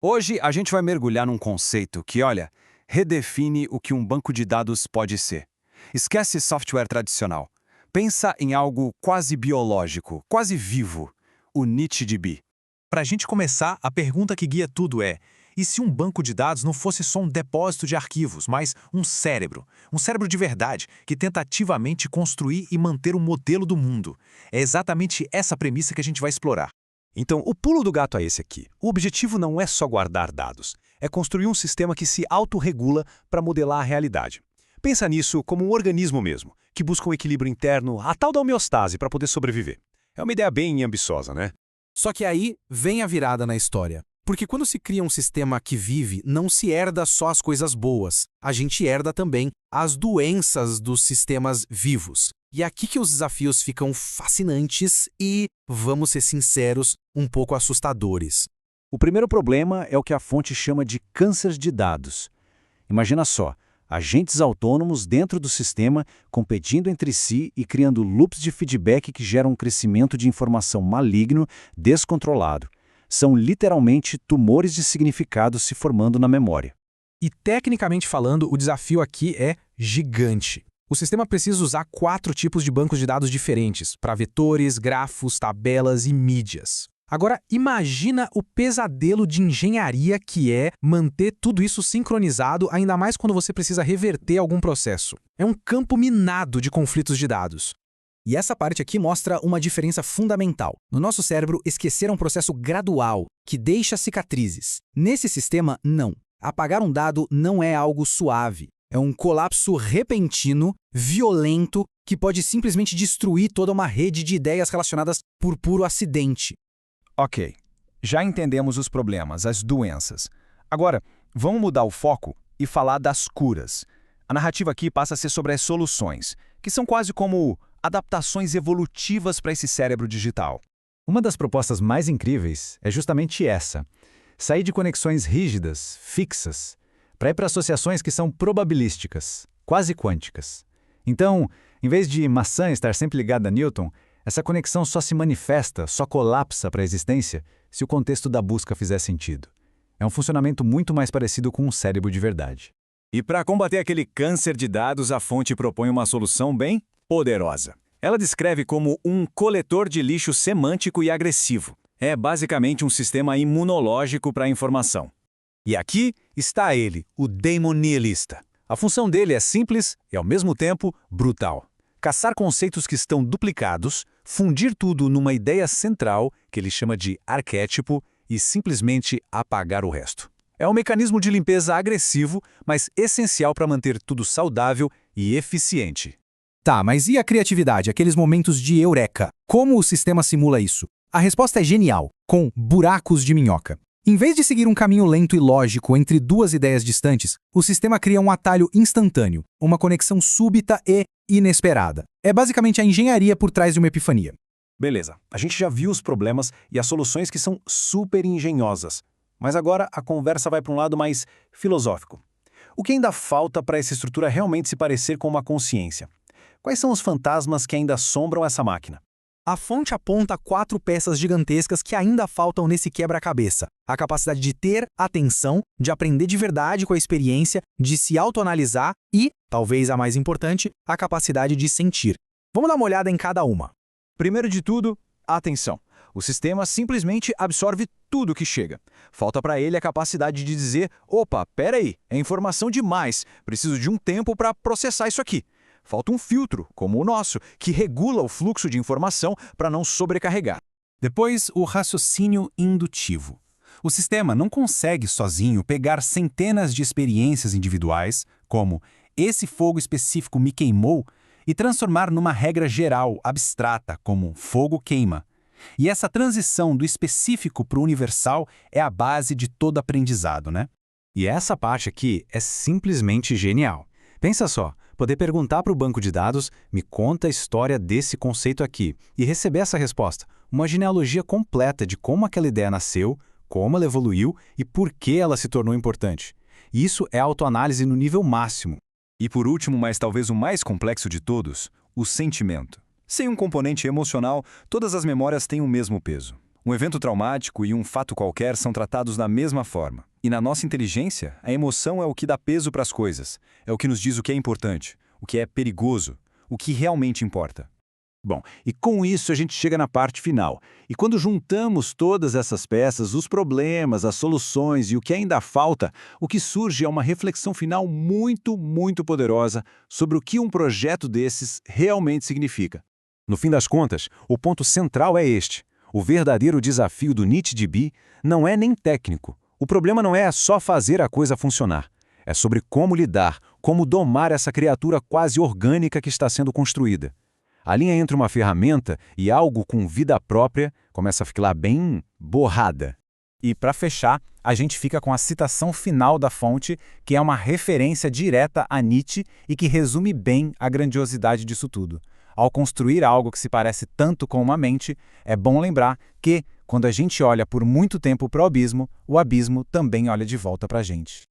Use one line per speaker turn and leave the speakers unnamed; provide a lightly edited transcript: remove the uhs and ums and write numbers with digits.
Hoje a gente vai mergulhar num conceito que, olha, redefine o que um banco de dados pode ser. Esquece software tradicional. Pensa em algo quase biológico, quase vivo, o NichDB.
Para a gente começar, a pergunta que guia tudo é: e se um banco de dados não fosse só um depósito de arquivos, mas um cérebro? Um cérebro de verdade, que tenta ativamente construir e manter um modelo do mundo. É exatamente essa premissa que a gente vai explorar.
Então, o pulo do gato é esse aqui. O objetivo não é só guardar dados, é construir um sistema que se autorregula para modelar a realidade. Pensa nisso como um organismo mesmo, que busca um equilíbrio interno, a tal da homeostase para poder sobreviver. É uma ideia bem ambiciosa, né?
Só que aí vem a virada na história. Porque quando se cria um sistema que vive, não se herda só as coisas boas. A gente herda também as doenças dos sistemas vivos. E é aqui que os desafios ficam fascinantes e, vamos ser sinceros, um pouco assustadores.
O primeiro problema é o que a fonte chama de câncer de dados. Imagina só, agentes autônomos dentro do sistema competindo entre si e criando loops de feedback que geram um crescimento de informação maligno, descontrolado. São literalmente tumores de significado se formando na memória.
E tecnicamente falando, o desafio aqui é gigante. O sistema precisa usar 4 tipos de bancos de dados diferentes, para vetores, grafos, tabelas e mídias. Agora, imagina o pesadelo de engenharia que é manter tudo isso sincronizado, ainda mais quando você precisa reverter algum processo. É um campo minado de conflitos de dados. E essa parte aqui mostra uma diferença fundamental. No nosso cérebro, esquecer é um processo gradual, que deixa cicatrizes. Nesse sistema, não. Apagar um dado não é algo suave. É um colapso repentino, violento, que pode simplesmente destruir toda uma rede de ideias relacionadas por puro acidente.
Ok, já entendemos os problemas, as doenças. Agora, vamos mudar o foco e falar das curas. A narrativa aqui passa a ser sobre as soluções, que são quase como adaptações evolutivas para esse cérebro digital.
Uma das propostas mais incríveis é justamente essa: sair de conexões rígidas, fixas, para ir para associações que são probabilísticas, quase quânticas. Então, em vez de maçã estar sempre ligada a Newton, essa conexão só se manifesta, só colapsa para a existência se o contexto da busca fizer sentido. É um funcionamento muito mais parecido com um cérebro de verdade.
E para combater aquele câncer de dados, a fonte propõe uma solução bem poderosa. Ela descreve como um coletor de lixo semântico e agressivo. É basicamente um sistema imunológico para a informação. E aqui está ele, o daemon nihilista. A função dele é simples e, ao mesmo tempo, brutal. Caçar conceitos que estão duplicados, fundir tudo numa ideia central, que ele chama de arquétipo, e simplesmente apagar o resto. É um mecanismo de limpeza agressivo, mas essencial para manter tudo saudável e eficiente.
Tá, mas e a criatividade, aqueles momentos de eureka? Como o sistema simula isso? A resposta é genial, com buracos de minhoca. Em vez de seguir um caminho lento e lógico entre duas ideias distantes, o sistema cria um atalho instantâneo, uma conexão súbita e inesperada. É basicamente a engenharia por trás de uma epifania.
Beleza, a gente já viu os problemas e as soluções que são super engenhosas. Mas agora a conversa vai para um lado mais filosófico. O que ainda falta para essa estrutura realmente se parecer com uma consciência? Quais são os fantasmas que ainda assombram essa máquina?
A fonte aponta 4 peças gigantescas que ainda faltam nesse quebra-cabeça. A capacidade de ter atenção, de aprender de verdade com a experiência, de se autoanalisar e, talvez a mais importante, a capacidade de sentir. Vamos dar uma olhada em cada uma.
Primeiro de tudo, atenção. O sistema simplesmente absorve tudo que chega. Falta para ele a capacidade de dizer: opa, peraí, é informação demais, preciso de um tempo para processar isso aqui. Falta um filtro, como o nosso, que regula o fluxo de informação para não sobrecarregar.
Depois, o raciocínio indutivo. O sistema não consegue sozinho pegar centenas de experiências individuais, como esse fogo específico me queimou, e transformar numa regra geral, abstrata, como fogo queima. E essa transição do específico para o universal é a base de todo aprendizado, né?
E essa parte aqui é simplesmente genial. Pensa só, poder perguntar para o banco de dados, me conta a história desse conceito aqui, e receber essa resposta, uma genealogia completa de como aquela ideia nasceu, como ela evoluiu e por que ela se tornou importante. Isso é autoanálise no nível máximo.
E por último, mas talvez o mais complexo de todos, o sentimento. Sem um componente emocional, todas as memórias têm o mesmo peso. Um evento traumático e um fato qualquer são tratados da mesma forma. E na nossa inteligência, a emoção é o que dá peso para as coisas, é o que nos diz o que é importante, o que é perigoso, o que realmente importa.
Bom, e com isso a gente chega na parte final. E quando juntamos todas essas peças, os problemas, as soluções e o que ainda falta, o que surge é uma reflexão final muito, muito poderosa sobre o que um projeto desses realmente significa.
No fim das contas, o ponto central é este. O verdadeiro desafio do NITDB não é nem técnico. O problema não é só fazer a coisa funcionar. É sobre como lidar, como domar essa criatura quase orgânica que está sendo construída. A linha entre uma ferramenta e algo com vida própria começa a ficar bem borrada.
E para fechar, a gente fica com a citação final da fonte, que é uma referência direta a Nietzsche e que resume bem a grandiosidade disso tudo. Ao construir algo que se parece tanto com uma mente, é bom lembrar que, quando a gente olha por muito tempo para o abismo também olha de volta para a gente.